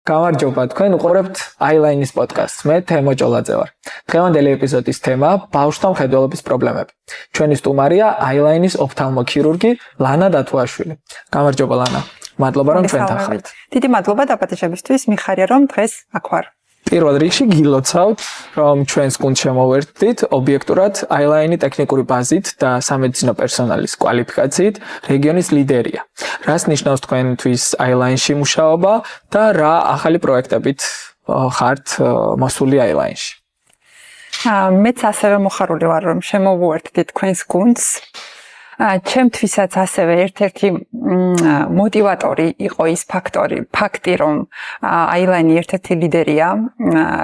გამარჯობა, თქვენ უყურებთ Eyeline-ის პოდკასტს. მე თემო ჭოლაძე ვარ. დღევანდელი ეპიზოდის თემა ბავშვთა მხედველობის პრობლემები. ჩვენი სტუმარია Eyeline-ის ოფთალმოქირურგი ლანა დათუაშვილი. გამარჯობა ლანა. მადლობა რომ ჩვენთან ხართ. დიდი მადლობა დაპატეჟებისთვის, მიხარია რომ დღეს აქ ვარ. პირველ რიგში გილოცავთ, რომ ჩვენს გუნდს შემოვერთდით ობიექტურად Eyeline-ი ტექნიკური ბაზით და სამედიცინო პერსონალის კვალიფიკაციით რეგიონის ლიდერია. რას ნიშნავს თქვენთვის Eyeline-ში მუშაობა და რა ახალი პროექტებით ხართ მოსული Eyeline-ში? მეც ასევე მოხარული ვარ რომ შემოვუერთდით თქვენს გუნდს. ჩემთვისაც ასევე ერთ-ერთი მოტივატორი იყო ის ფაქტი, რომ Eyeline ერთ-ერთი ლიდერია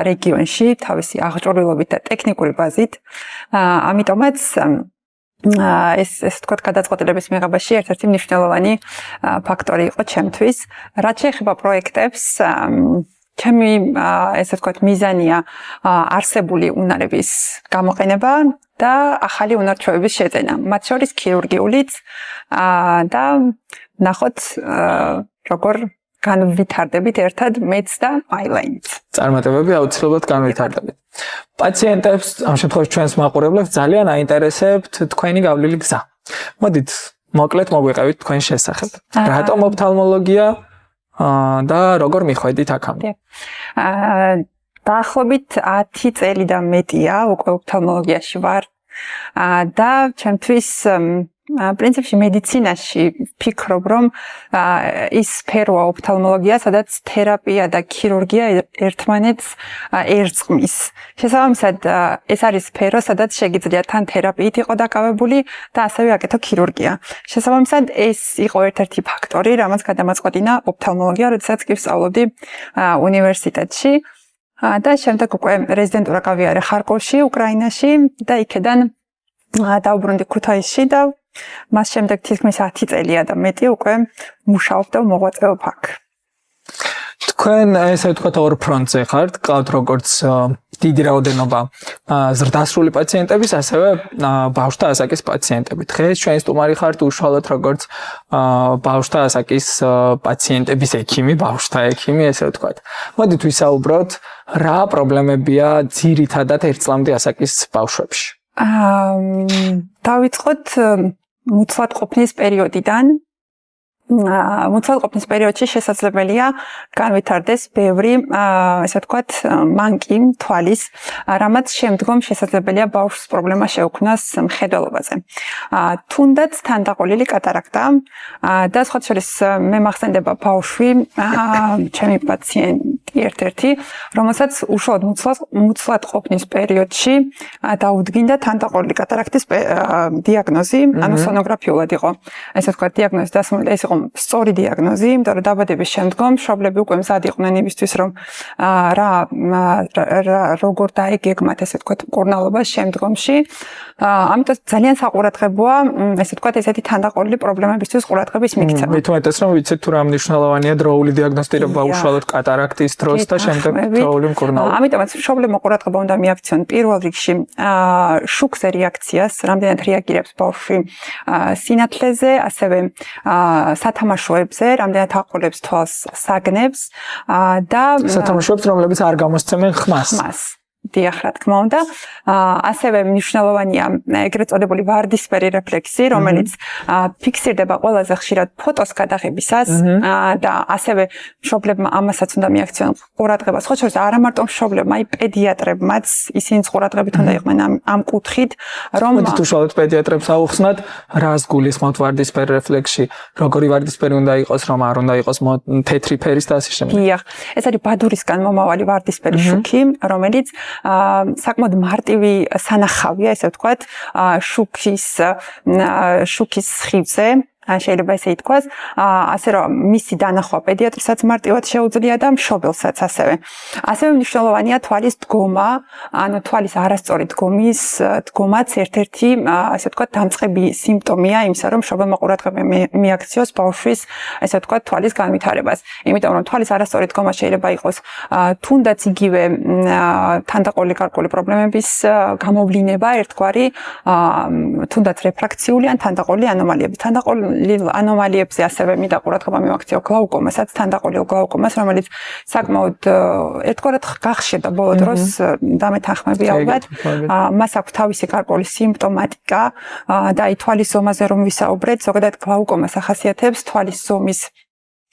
რეგიონში თავისი აღჭურვილობით და ტექნიკური ბაზით. ამიტომაც ეს თქვა გადაწყვეტილების მიღებაში ერთ-ერთი მნიშვნელოვანი ფაქტორი იყო ჩემთვის. რაც შეეხება პროექტებს, ჩემი ესე ვთქვათ მიზანია არსებული უნარების გამოყენება და ახალი უნარჩვევების შეძენა, მათ შორის ქირურგიულიც და ნახოთ როგორ განვითარდებით ერთად მეც და Eyeline-იც. წარმატებები აუცილებლად განვითარდებით. პაციენტებს, ამ შემთხვევაში ჩვენს მაყურებლებს ძალიან აინტერესებთ თქვენი გავლილი გზა. მოდით, მოკლედ მოგვიყევით თქვენ შესახებ. რატომ ოფთალმოლოგია და როგორ მიხვედით აქამდე? დაახლოებით 10 წელი და მეტია უკვე ოფთალმოლოგიაში ვარ და ჩემთვის პრინციპში მედიცინაში ვფიქრობ, რომ ის სფეროა ოფთალმოლოგია, სადაც თერაპია და ქირურგია ერთმანეთს ერწყმის. შესაბამისად, ეს არის სფერო, სადაც შეგიძლია თან თერაპიით იყო დაკავებული და ასევე აკეთო ქირურგია. შესაბამისად, ეს იყო ერთ-ერთი ფაქტორი, რამაც გადამაწყვეტინა ოფთალმოლოგია, როდესაც კი ვსწავლობდი უნივერსიტეტში და შემდეგ უკვე რეზიდენტურა გავიარე ხარკოვში, უკრაინაში და იქედან დავბრუნდი ქუთაისში და მას შემდეგ თითქმის 10 წელია და მეტი უკვე მუშაობ და მოღვაწეობ აქ. თქვენ ესე ვთქვათ ორ ფრონტზე ხართ, ყავთ როგორც დიდი რაოდენობა ზრდასრული პაციენტების, ასევე ბავშვთა ასაკის პაციენტები. დღეს ჩვენი სტუმარი ხართ უშუალოდ როგორც ბავშვთა ასაკის პაციენტების ექიმი, ბავშვთა ექიმი, ესე ვთქვათ. მოდით ვისაუბროთ, რა პრობლემებია ძირითადად 1 წლამდე ასაკის ბავშვებში. დავიწყოთ მუცლად ყოფნის პერიოდიდან. მუცლად ყოფნის პერიოდში შესაძლებელია განვითარდეს ბევრი, ესე ვთქვათ, მანკი თვალის, რამაც შემდგომ შესაძლებელია ბავშვს პრობლემა შეუქმნას მხედველობაზე. თუნდაც თანდაყოლილი კატარაქტა და სხვა შორის მე მახსენდება ბავშვი, ჩემი პაციენტი ერთ-ერთი, რომელსაც უშუალოდ მუცლად ყოფნის პერიოდში დაუდგინდა თანდაყოლილი კატარაქტის დიაგნოზი, ანუ სონოგრაფიულად იყო, ესე ვთქვათ, დიაგნოზი დასმული და ეს იყო სწორი დიაგნოზი, იმიტომ რომ დაბადების შემდგომ მშობლები უკვე მზად იყვნენ იმისთვის, რომ როგორ დაეგეგმათ, ესე ვთქვათ, მკურნალობას შემდგომში. ამიტომ ძალიან საყურადღებოა, ესე ვთქვათ, ესეთი თანდაყოლილი პრობლემებისთვის ყურადღების მიქცევა. მით უმეტეს რომ ვიცით თუ რა მნიშვნელოვანია დროული დიაგნოსტირება უშუალოდ კატარაქტის დროს და შემდეგ დროული მკურნალობა. ამიტომაც მშობლებმა ყურადღება უნდა მიაქციონ პირველ რიგში შუქზე რეაქციას, რამდენად რეაგირებს ბავშვი სინათლეზე, ასევე სათამაშოებზე, რამდენად აყოლებს თვალს საგნებს და სათამაშოებს, რომლებიც არ გამოსცემენ ხმას. დიახ, რა თქმა უნდა. ასევე მნიშვნელოვანია ეგრეთ წოდებული ვარდისფერი რეფლექსი, რომელიც ფიქსირდება ყველაზე ხშირად ფოტოს გადაღებისას და ასევე მშობლებმა ამასაც უნდა მიაქციონ ყურადღება. სხვა შორის არა მარტო მშობლებმა, აი პედიატრებმაც ისინიც ყურადღებით უნდა იყვნენ ამ კუთხით, რომ მოდით უშუალოდ პედიატრებს აუხსნათ, რას გულისხმობთ ვარდისფერ რეფლექსში, როგორი ვარდისფერი უნდა იყოს, რომ არ უნდა იყოს თეთრი ფერის და ასე შემდეგ. დიახ, ეს არის ბადურისგან მომავალი ვარდისფერი შუქი, რომელიც საკმაოდ მარტივი სანახავია, ესე ვთქვათ, შუქის სხივზე. შეიძლება ესე ითქვას, ასე რომ მისი დანახვა პედიატრსაც მარტივად შეუძლია და მშობელსაც ასევე. ასევე მნიშვნელოვანია თვალის დგომა, ანუ თვალის არასწორი დგომაც ერთ-ერთი, ასე ვთქვათ, დამწყები სიმპტომია იმისა, რომ მშობელმა ყურადღება მიაქციოს ბავშვის, ესე ვთქვათ, თვალის განვითარებას. იმიტომ რომ თვალის არასწორი დგომა შეიძლება იყოს თუნდაც იგივე თანდაყოლილი გარკვეული პრობლემების გამოვლინება, ერთგვარი თუნდაც რეფრაქციული ან თანდაყოლილი ანომალიები. ანომალიებზე ასევე მინდა ყურადღება მივაქციო გლაუკომასაც, თანდაყოლილ გლაუკომას, რომელიც საკმაოდ ერთგვარად გახშირდა ბოლო დროს დამეთანხმები ალბათ. მას აქვს თავისი გარკვეული სიმპტომატიკა და თვალის ზომაზე რომ ვისაუბრეთ, ზოგადად გლაუკომას ახასიათებს თვალის ზომის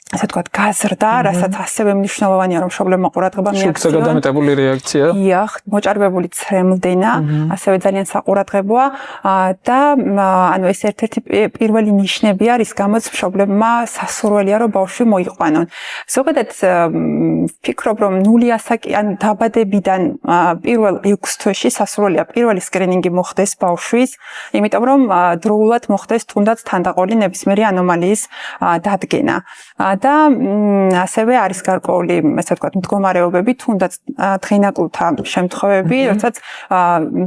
ასე ვთქვათ, გაზრდა, რასაც ასევე მნიშვნელოვანია, რომ მშობლებმა ყურადღება მიაქციონ. შუქზე გადამეტებული რეაქცია. დიახ, მოჭარბებული ცრემლდენა, ასევე ძალიან საყურადღებოა და ანუ ეს ერთ-ერთი პირველი ნიშნებია, რის გამოც მშობლებმა სასურველია, რომ ბავშვი მოიყვანონ. ზოგადად ვფიქრობ, რომ 0 ასაკი ან დაბადებიდან პირველ 6 თვეში სასურველია პირველი სკრინინგი მოხდეს ბავშვის, იმიტომ რომ დროულად მოხდეს თუნდაც თანდაყოლი ნებისმიერი ანომალიის დადგენა. და ასევე არის გარკვეული, ასე ვთქვათ, მდგომარეობები, თუნდაც დღინაკლთა შემთხვევები, როდესაც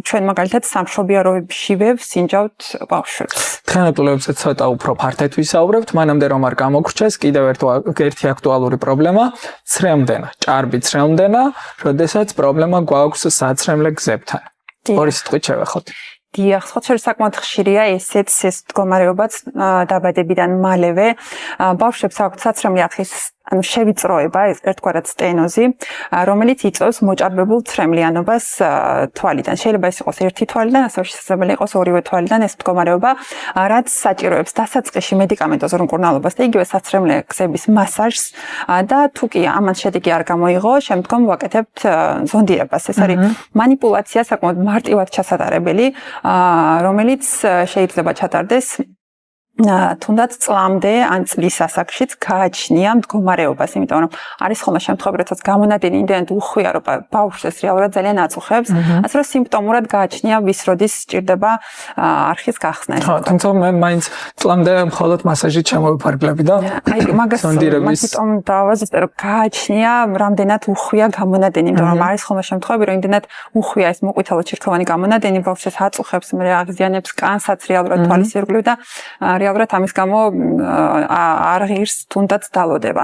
ჩვენ მაგალითად სამშობიაროებშივე ვსინჯავთ ბავშვებს. დღინაკლებზე ცოტა უფრო ფართედ ვისაუბრებთ, მანამდე რომ არ გამოგრჩეს, კიდევ ერთი აქტუალური პრობლემა, ცრემლდენა, ჭარბი ცრემლდენა, როდესაც პრობლემა გვაქვს საცრემლე გზებთან. ორი სიტყვით შევეხოთ. დიახ, სხვათა საკმაოდ ხშირია ეს მდგომარეობაც დაბადებიდან მალევე. ბავშვებს აქვთ საცრემლი არხის ანუ შევიწროება, ერთგვარად სტენოზი, რომელიც იწვევს მოჭარბებულ ცრემლიანობას თვალიდან. შეიძლება ეს იყოს ერთი თვალიდან, ასევე შესაძლებელი იყოს ორივე თვალიდან ეს მდგომარეობა, რაც საჭიროებს დასაწყისში მედიკამენტოზურ მკურნალობას და იგივე საცრემლე გზების მასაჟს და თუ კი ამან შედეგი არ გამოიღო, შემდგომ ვაკეთებთ ზონდირებას. ეს არის მანიპულაცია საკმაოდ მარტივად ჩასატარებელი, რომელიც შეიძლება ჩატარდეს თუნდაც წლამდე ან წლის ასაკშიც გააჩნია მდგომარეობას, იმიტომ რომ არის ხოლმე შემთხვევები, როდესაც გამონადენი იმდენად უხვია, რომ ბავშვს ეს რეალურად ძალიან აწუხებს, ასე რომ სიმპტომურად გააჩნია ვისროდის სჭირდება არხის გახსნა. ხო, თუმცა მე მაინც წლამდე მხოლოდ მასაჟით შემოვიფარგლები და მაგას მაგიტომ დავაზუსტე, რომ გააჩნია რამდენად უხვია გამონადენი, იმიტომ რომ არის ხოლმე შემთხვევები, რომ იმდენად უხვია ეს მოყვითალო ჩირქოვანი გამონადენი ბავშვს აწუხებს, მე აღზიანებს კანსაც რეალურად თვალის ირგვლივ და რეალურად ამის გამო არ ღირს თუნდაც დალოდება.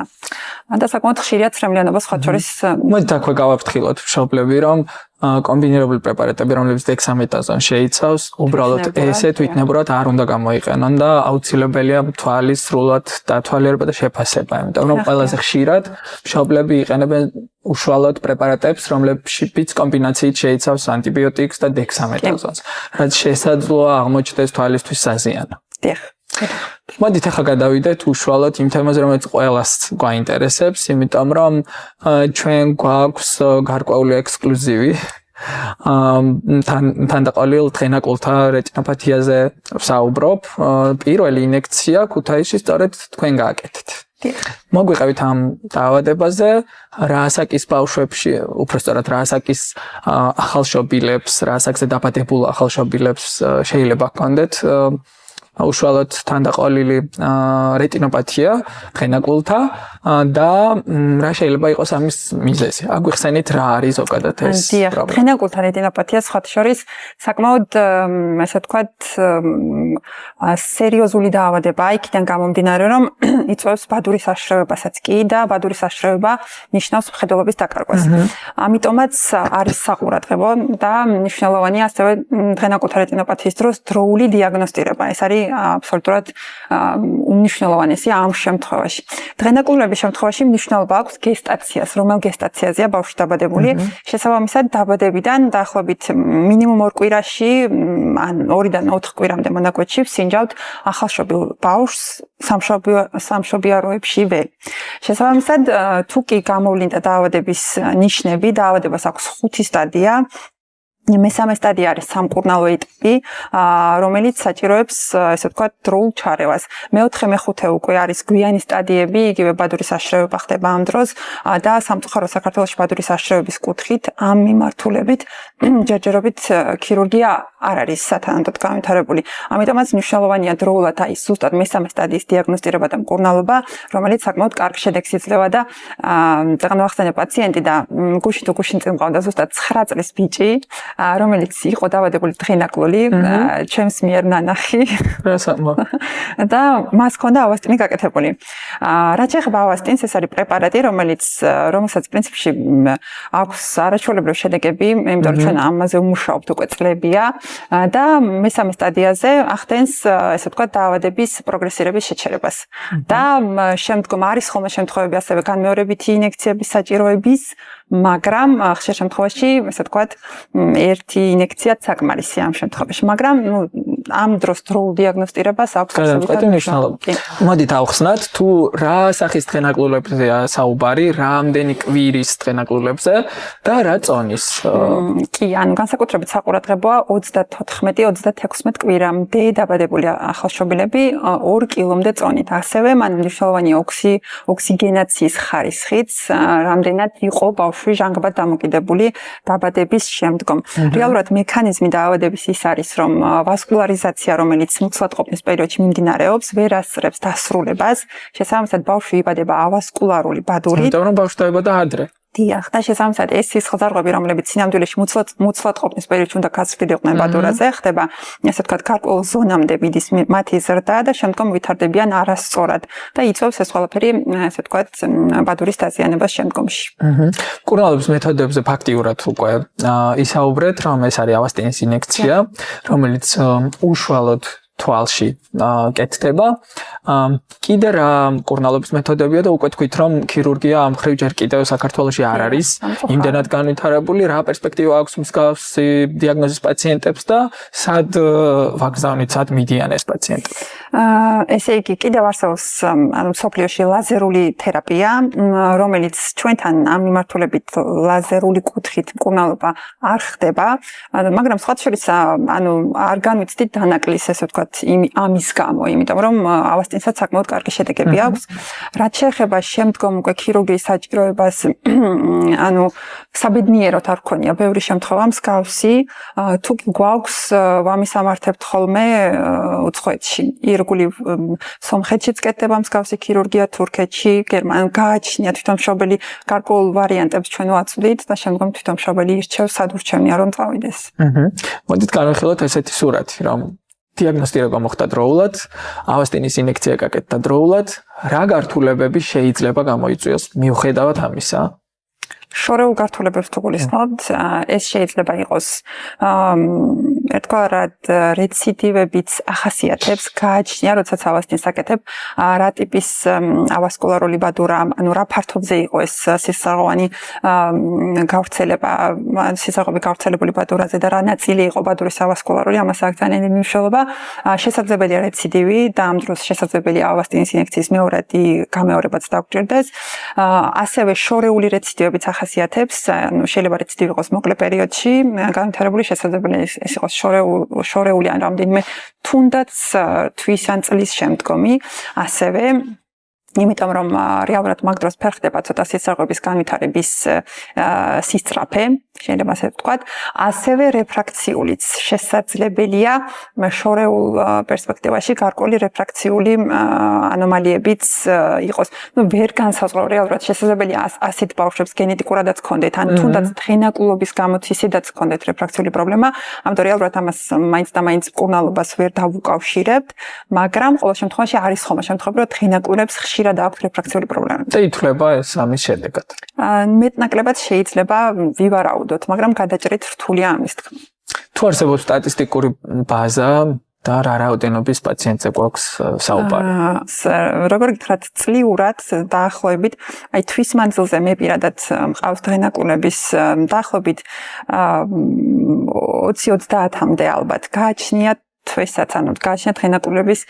და საკმაოდ ხშირია ცრემლიანობა სხვა შორის. მოდი აქვე გავაფრთხილოთ მშობლები, რომ კომბინირებული პრეპარატები, რომლებიც დექსამეტაზონს შეიცავს, უბრალოდ ესე თვითნებურად არ უნდა გამოიყენონ და აუცილებელია თვალის სრულად დათვალიერება და შეფასება, იმიტომ რომ ყველაზე ხშირად მშობლები იყენებენ უშუალოდ პრეპარატებს, რომლებშიც კომბინაციით შეიცავს ანტიბიოტიკს და დექსამეტაზონს, რაც შესაძლოა აღმოჩნდეს თვალისთვის საზიანო. დიახ. მოდით ახლა გადავიდეთ უშუალოდ იმ თემაზე, რომელიც ყველას გვაინტერესებს, იმიტომ რომ ჩვენ გვაქვს გარკვეული ექსკლუზივი თანდაყოლილ დღენაკლთა რეტინოპათიაზე ვსაუბრობ. პირველი ინექცია ქუთაისში სწორედ თქვენ გააკეთეთ. მოგვიყევით ამ დაავადებაზე, რა ასაკის ბავშვებში, უბრალოდ რა ასაკის ახალშობილებს, რა ასაკზე დაბადებულ ახალშობილებს შეიძლება ჰქონდეთ უშუალოდ თანდაყოლილი რეტინოპათია დღენაკლთა და რა შეიძლება იყოს ამის მიზეზი. აგვიხსენით რა არის ზოგადად ეს პრობლემა. დღენაკლთა რეტინოპათია სხვა შორის საკმაოდ ასე ვთქვათ სერიოზული დაავადება, იქიდან გამომდინარე რომ იწვევს ბადურის აშრევებასაც კი და ბადურის აშრევება ნიშნავს მხედველობის დაკარგვას. ამიტომაც არის საყურადღებო და მნიშვნელოვანია ასევე დღენაკლთა რეტინოპათიის დროს დროული დიაგნოსტირება. ეს არის აბსოლუტურად უმნიშვნელოვანესი ამ შემთხვევაში. დღენაკლების შემთხვევაში მნიშვნელობა აქვს გესტაციას, რომელ გესტაციაზეა ბავშვი დაბადებული. შესაბამისად, დაბადებიდან დაახლოებით მინიმუმ 2 კვირაში, ან 2-დან 4 კვირამდე მონაკვეთში ვსინჯავთ ახალშობილ ბავშვს სამშობიაროებშივე. შესაბამისად, თუ კი გამოვლინდა დაავადების ნიშნები, დაავადებას აქვს 5 სტადია. მესამე სტადია არის სამკურნალო ეტაპი, რომელიც საჭიროებს, ესე ვთქვათ, დროულ ჩარევას. მეოთხე, მეხუთე უკვე არის გვიანი სტადიები, იგივე ბადურის აშრევება ხდება ამ დროს და სამწუხაროდ საქართველოში ბადურის აშრევების კუთხით ამ მიმართულებით ჯერჯერობით ქირურგია არ არის სათანადოდ განვითარებული. ამიტომაც მნიშვნელოვანია დროულად აი ზუსტად მესამე სტადიის დიაგნოსტირება და მკურნალობა, რომელიც საკმაოდ კარგ შედეგს იძლევა და წეგნო ახსენე პაციენტი და გუშინ თუ გუშინ წინ მყავდა ზუსტად 9 წლის ბიჭი, რომელიც იყო დავადებული დღენაკლული, ჩემს მიერ ნანახი. და მას ჰქონდა ავასტინი გაკეთებული. რაც ეხება ავასტინს, ეს არის პრეპარატი, რომელსაც პრინციპში აქვს არაჩვეულებრივი შედეგები, იმიტომ რომ ჩვენ ამაზე ვმუშაობთ უკვე წლებია და მესამე სტადიაზე ახდენს, ესე ვთქვათ, დაავადების პროგრესირების შეჩერებას. და შემდგომ არის ხოლმე შემთხვევები ასევე განმეორებითი ინექციების საჭიროების, მაგრამ ხშირ შემთხვევაში, ესე ვთქვათ, ერთი ინექციაც საკმარისია ამ შემთხვევაში, მაგრამ ამ დროს დროულ დიაგნოსტირებას აქვს absolutely მნიშვნელობა. მოდით ავხსნათ, თუ რა სახის დღენაკლულებზეა საუბარი, რამდენი კვირის დღენაკლულებზე და რა წონის. კი, ანუ განსაკუთრებით საყურადღებოა 34-36 კვირამდე დაბადებული ახალშობილები 2 კილომდე წონით. ასევე მან მნიშვნელოვანი ოქსიგენაციის ხარისხიც, რამდენად იყო ბავშვი ჟანგბად დამოკიდებული დაბადების შემდგომ. რეალურად მექანიზმი დაავადების ის არის, რომ ვასკულარიზაცია, რომელიც მუცლადყოფნის პერიოდში მიმდინარეობს, ვერ ასწრებს დასრულებას. შესაბამისად, ბავშვი იბადება ავასკულარული ბადურით. იმიტომ რომ ბავშვი დაიბადა ადრე. დიახ, და შესაბამისად, ეს სისხლძარღვები, რომლებიც სინამდვილეში მუცლადყოფნის პერიოდში უნდა გაცვლილიყვნენ ბადურაზე, ხდება, ასე ვთქვათ, გარკვეულ ზონამდე მიდის მათი ზრდა და შემდგომ ვითარდებიან არასწორად და იწვევს ეს ყველაფერი, ასე ვთქვათ, ბადურის დაზიანებას შემდგომში. მკურნალობის მეთოდებზე ფაქტიურად უკვე ისაუბრეთ, რომ ეს არის ავასტინის ინექცია, რომელიც უშუალოდ თვალში კეთდება. კიდე რა მკურნალობის მეთოდებია და უკვე თქვით, რომ ქირურგია ამ მხრივ ჯერ კიდევ საქართველოში არ არის იმდენად განვითარებული, რა პერსპექტივა აქვს მსგავსი დიაგნოზის პაციენტებს და სად ვაგზავნით, სად მიდიან ეს პაციენტები? ესე იგი, კიდევ არსებობს მსოფლიოში ლაზერული თერაპია, რომელიც ჩვენთან ამ მიმართულებით ლაზერული კუთხით მკურნალობა არ ხდება, მაგრამ სხვა შორის არ განვიცდით დანაკლის, ესე ვთქვათ, ამის გამო, იმიტომ რომ ავასტინსაც საკმაოდ კარგი შედეგები აქვს. რაც შეეხება შემდგომ უკვე ქირურგიის საჭიროებას, საბედნიეროდ არ გქონია ბევრი შემთხვევა მსგავსი, თუ კი გვაქვს ვამისამართებთ ხოლმე უცხოეთში. ირგვლივ სომხეთშიც კეთდება მსგავსი ქირურგია, თურქეთში, გააჩნია თვითომშობელი, გარკვეულ ვარიანტებს ჩვენ ვაწვდით და შემდგომ თვითომშობელი ირჩევს, სად ურჩევნია რომ წავიდეს. მოდით განვიხილოთ ესეთი სურათი, რომ დიაგნოსტირება მოხდა დროულად, ავასტინის ინექცია გაკეთდა დროულად, რა გართულებები შეიძლება გამოიწვიოს მიუხედავად ამისა? შორეულ გართულებებს თუ გულისხმობთ, ეს შეიძლება იყოს ერთგვარად რეციდივებიც ახასიათებს, გააჩნია, როდესაც ავასტინს აკეთებ, რა ტიპის ავასკულარული ბადურა, რა ფართობზე იყო ეს სისხლძარღვოვანი გავრცელება, სისხლძარღვები გავრცელებული ბადურაზე და რა ნაწილი იყო ბადურის ავასკულარული, ამას აქვს ძალიან მნიშვნელობა. შესაძლებელია რეციდივი და ამ დროს შესაძლებელია ავასტინის ინექციის მეორადი გამეორებაც დაგვჭირდეს. ასევე შორეული რეციდივებიც ახასიათებს, შეიძლება რეციდივი იყოს მოკლე პერიოდში, განვითარებული შესაძლებელია ეს იყოს შორეული ან რამდენიმე თუნდაც თვის ან წლის შემდგომი, ასევე იმიტომ რომ რეალურად მაგ დროს ფერხდება ცოტა სისხლძარღვების განვითარების სისწრაფე, შეიძლება ასე ვთქვათ, ასევე რეფრაქციულიც შესაძლებელია შორეულ პერსპექტივაში გარკვეული რეფრაქციული ანომალიებიც იყოს. ვერ განსაზღვრავ რეალურად შესაძლებელია ასეთ ბავშვებს გენეტიკურადაც ჰქონდეთ, ან თუნდაც დღენაკლულობის გამოცისიდაც ჰქონდეთ რეფრაქციული პრობლემა, ამიტომ რეალურად ამას მაინც და მაინც მკურნალობას ვერ დავუკავშირებთ, მაგრამ ყოველ შემთხვევაში არის ხოლმე შემთხვევები, რომ დღენაკლულებს ხშირად აქვს რეფრაქციული პრობლემები. და ითვლება ეს ამის შედეგად. მეტნაკლებად შეიძლება ვივარაუდოთ, მაგრამ გადაჭრით რთულია ამის თქმა. თუ არსებობს სტატისტიკური ბაზა და რა რაოდენობის პაციენტზე გვაქვს საუბარი? როგორ გითხრათ, წლიურად დაახლოებით, აი თვის მანძილზე მე პირადად მყავს დღენაკლულების დაახლოებით 20-30-მდე ალბათ გააჩნია თვესაც, ანუ გააჩნია დღენაკლულების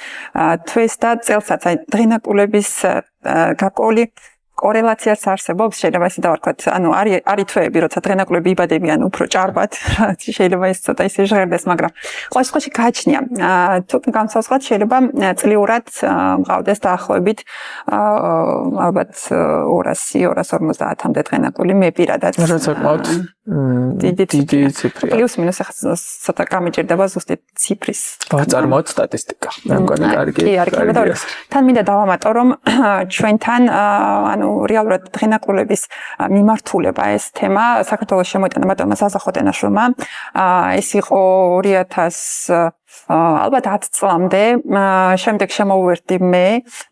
თვეს და წელსაც, აი დღენაკლულების გარკვეული კორელაციაც არსებობს, შეიძლება ისე დავარქვათ, ანუ არის თვეები, როცა დღენაკლულები იბადებიან უფრო ჭარბად, შეიძლება ეს ცოტა ისე ჟღერდეს, მაგრამ ყოველ შემთხვევაში გააჩნია. თუ განსაზღვრად შეიძლება წლიურად მყავდეს დაახლოებით ალბათ 200-250-მდე დღენაკლული მე პირადად. საკმაოდ დიდი ციფრია. პლუს მინუს ახლა ცოტა გამიჭირდება ზუსტი ციფრის. ვაწარმოოთ სტატისტიკა. მე მგონი კარგი. კი, არის. თან მინდა დავამატო, რომ ჩვენთან ანუ ანუ რეალურად დღენაკულების მიმართულება ეს თემა საქართველოს შემოიტანა ბატონმა საზახოტენაშვილმა. ეს იყო 2000 ალბათ 10 წლამდე, შემდეგ შემოვერდი მე,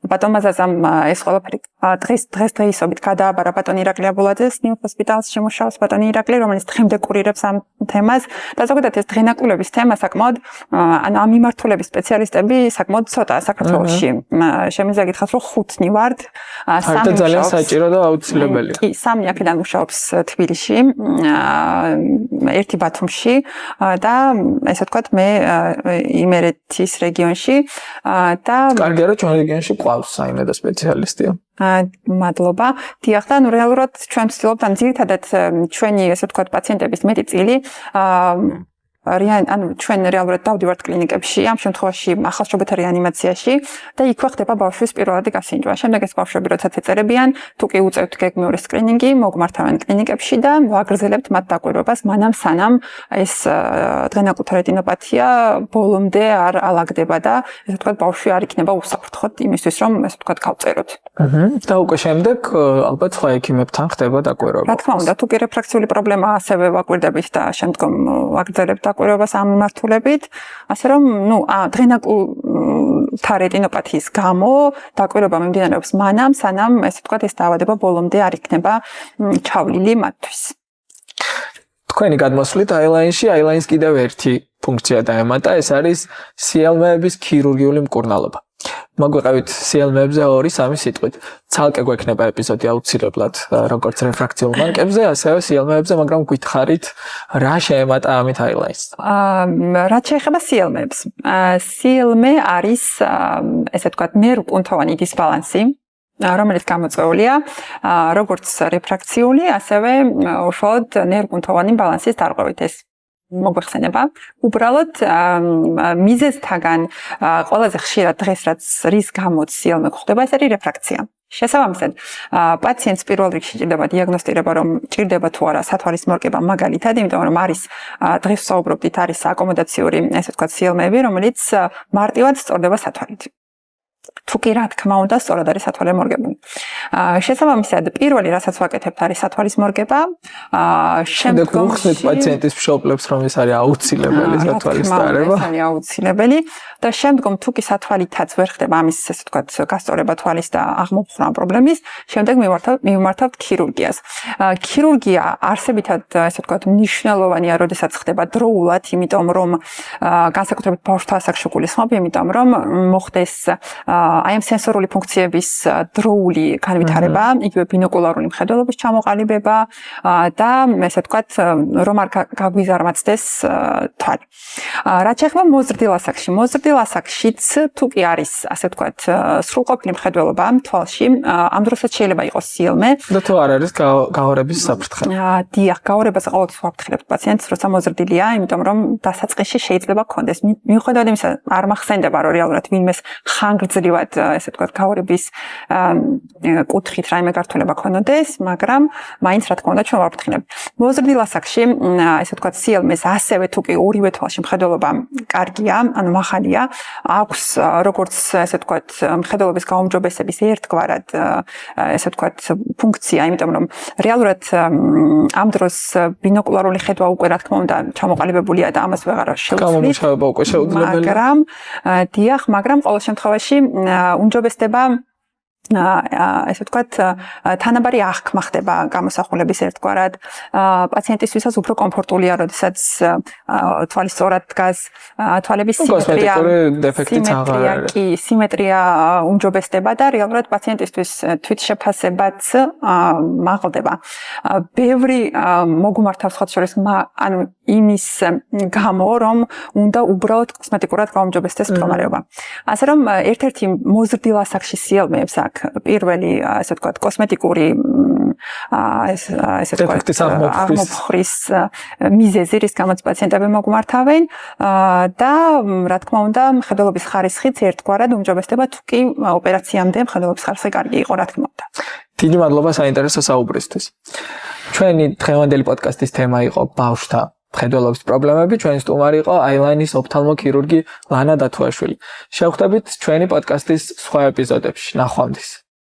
ბატონმა ზაზამ ეს ყველაფერი დღესდღეობით გადააბარა ბატონ ირაკლი აბულაძეს, ნიუ ჰოსპიტალში შემუშავებს ბატონ ირაკლი, რომელიც დღემდე კურირებს ამ თემას და ზოგადად ეს დღენაკულების თემა საკმაოდ ანუ ამ მიმართულების სპეციალისტები საკმაოდ ცოტაა საქართველოში. შემიძლია გითხრათ, რომ 5 ვართ, 3 ძალიან საჭირო და აუცილებელი. კი, 3 აქედან მუშაობს თბილისში, 1 ბათუმში და ესე ვთქვათ მე იმერეთის რეგიონში და კარგია რომ ჩვენ რეგიონში ყავს საინე და სპეციალისტია. მადლობა. დიახ, და ნუ რეალურად ჩვენ ვცდილობთ ან ძირითადად ჩვენი ესე ვთქვათ პაციენტების მეტი წილი ანუ ჩვენ რეალურად დავდივართ კლინიკებში, ამ შემთხვევაში ახალშობილთა რეანიმაციაში და იქვე ხდება ბავშვის პირველადი გასინჯვა. შემდეგ ეს ბავშვები როცა ეწერებიან, თუ კი უწევთ გეგმიური სკრინინგი, მოგმართავენ კლინიკებში და ვაგრძელებთ მათ დაკვირვებას, მანამ სანამ ეს დღენაკუთა რეტინოპათია ბოლომდე არ ალაგდება და ესე ვთქვათ ბავშვი არ იქნება უსაფრთხოდ იმისთვის, რომ ესე ვთქვათ გავწეროთ. და უკვე შემდეგ ალბათ სხვა ექიმებთან ხდება დაკვირვება. რა თქმა უნდა, თუ კი რეფრაქციული პრობლემა ასევე ვაკვირდებით და შემდგომ ვაგრძელებთ დაკვირვებას ამ მიმართულებით, ასე რომ, ნუ, დღენაკუთა რეტინოპათიის გამო დაკვირვება მიმდინარეობს მანამ, სანამ ესე ვთქვათ ეს დაავადება ბოლომდე არ იქნება ჩავლილი მათთვის. თქვენი გადმოსვლით აილაინში, აილაინს კიდევ ერთი ფუნქცია დაემატა, ეს არის სიელმეების ქირურგიული მკურნალობა. მოგვიყევით სიელმეებზე 2-3 სიტყვით. ცალკე გვექნება ეპიზოდი აუცილებლად როგორც რეფრაქციულ მანკებზე, ასევე სიელმეებზე, მაგრამ გითხარით რა შეემატა ამით აილაინს. რაც შეეხება სიელმეებს. სიელმე არის ესე ვთქვათ ნერვკუნთოვანი დისბალანსი, რომელიც გამოწვეულია როგორც რეფრაქციული, ასევე უშუალოდ ნერვკუნთოვანი ბალანსის დარღვევით. ეს მოგვეხსენება. უბრალოდ მიზეზთაგან ყველაზე ხშირად დღეს რის გამოც სიელმე გვხვდება, ეს არის რეფრაქცია. შესაბამისად, პაციენტს პირველ რიგში ჭირდება დიაგნოსტირება, რომ ჭირდება თუ არა სათვალის მორგება მაგალითად, იმიტომ რომ არის დღეს ვსაუბრობთ, არის აკომოდაციური, ესე ვთქვათ, სიელმეები, რომელიც მარტივად სწორდება სათვალით. თუ კი რა თქმა უნდა, სწორად არის სათვალე მორგებული. შესაბამისად, პირველი რასაც ვაკეთებთ არის სათვალის მორგება. შემდგომ ხსნით პაციენტის მშობლებს, რომ ეს არის აუცილებელი სათვალის დარება. ეს არის აუცილებელი და შემდგომ თუ კი სათვალითაც ვერ ხდება ამის, ესე ვთქვათ, გასწორება თვალის და აღმოფხვრა პრობლემის, შემდეგ მივმართავთ ქირურგიას. ქირურგია არსებითად, ესე ვთქვათ, მნიშვნელოვანია, როდესაც ხდება დროულად, იმიტომ რომ განსაკუთრებით ბავშვთა ასაკში გულისხმობ, იმიტომ რომ მოხდეს აი ამ სენსორული ფუნქციების დროული განვითარება, იგივე ბინოკულარული მხედველობის ჩამოყალიბება და ესე ვთქვათ, რომ არ გაგვიზარმაცდეს თვალი. რაც შეეხება მოზრდილ ასაკში, მოზრდილ ასაკშიც თუ კი არის, ასე ვთქვათ, სრულყოფილი მხედველობა თვალში, ამ დროსაც შეიძლება იყოს სიელმე. და თუ არ არის გაორების საფრთხე. დიახ, გაორებას ყოველთვის ვაფრთხილებთ პაციენტს, როცა მოზრდილია, იმიტომ რომ დასაწყისში შეიძლება გქონდეს. მიუხედავად იმისა, არ მახსენდება, რომ რეალურად ვინმეს ხანგრძლივად, ესე ვთქვათ, გაორების კუთხით რაიმე გართულება ქონოდეს, მაგრამ მაინც რა თქმა უნდა ჩვენ ვაფრთხილებთ. მოზრდილ ასაკში, ესე ვთქვათ, სიელმეს ასევე თუ კი ორივე თვალში მხედველობა კარგია, ანუ მაღალია, აქვს როგორც ესე ვთქვათ, მხედველობის გაუმჯობესების ერთგვარად ესე ვთქვათ, ფუნქცია, იმიტომ რომ რეალურად ამ დროს ბინოკულარული ხედვა უკვე რა თქმა უნდა ჩამოყალიბებულია და ამას ვეღარ შევცვლით. გამომუშავება უკვე შეუძლებელია. მაგრამ დიახ, მაგრამ ყოველ შემთხვევაში უმჯობესდება ესე ვთქვათ, თანაბარი აღქმა ხდება გამოსახულების ერთგვარად. პაციენტისთვისაც უფრო комფორტულია, როდესაც თვალი სწორად დგას, თვალების სიმეტრია უმჯობესდება და რეალურად პაციენტისთვის თვითშეფასებაც მაღლდება. ბევრი მოგმართავს ხოთ შორის, ანუ იმის გამო, რომ უნდა უბრალოდ კოსმეტიკურად გაუმჯობესდეს მდგომარეობა. ასე რომ ერთ-ერთი მოზრდილ ასაკში სიელმეებს აქვს პირველი, ასე ვთქვათ, კოსმეტიკური ესე ვთქვათ, აღმოფხრის მიზეზი, რის გამოც პაციენტები მოგმართავენ და რა თქმა უნდა, მხედველობის ხარისხიც ერთგვარად უმჯობესდება, თუ კი ოპერაციამდე მხედველობის ხარისხი კარგი იყო, რა თქმა უნდა. დიდი მადლობა საინტერესო საუბრისთვის. ჩვენი დღევანდელი პოდკასტის თემა იყო ბავშვთა მხედველობის პრობლემები. ჩვენი სტუმარი იყო აილაინის ოფთალმოქირურგი ლანა დათუაშვილი. შევხვდებით ჩვენი პოდკასტის სხვა ეპიზოდებში. ნახვამდის.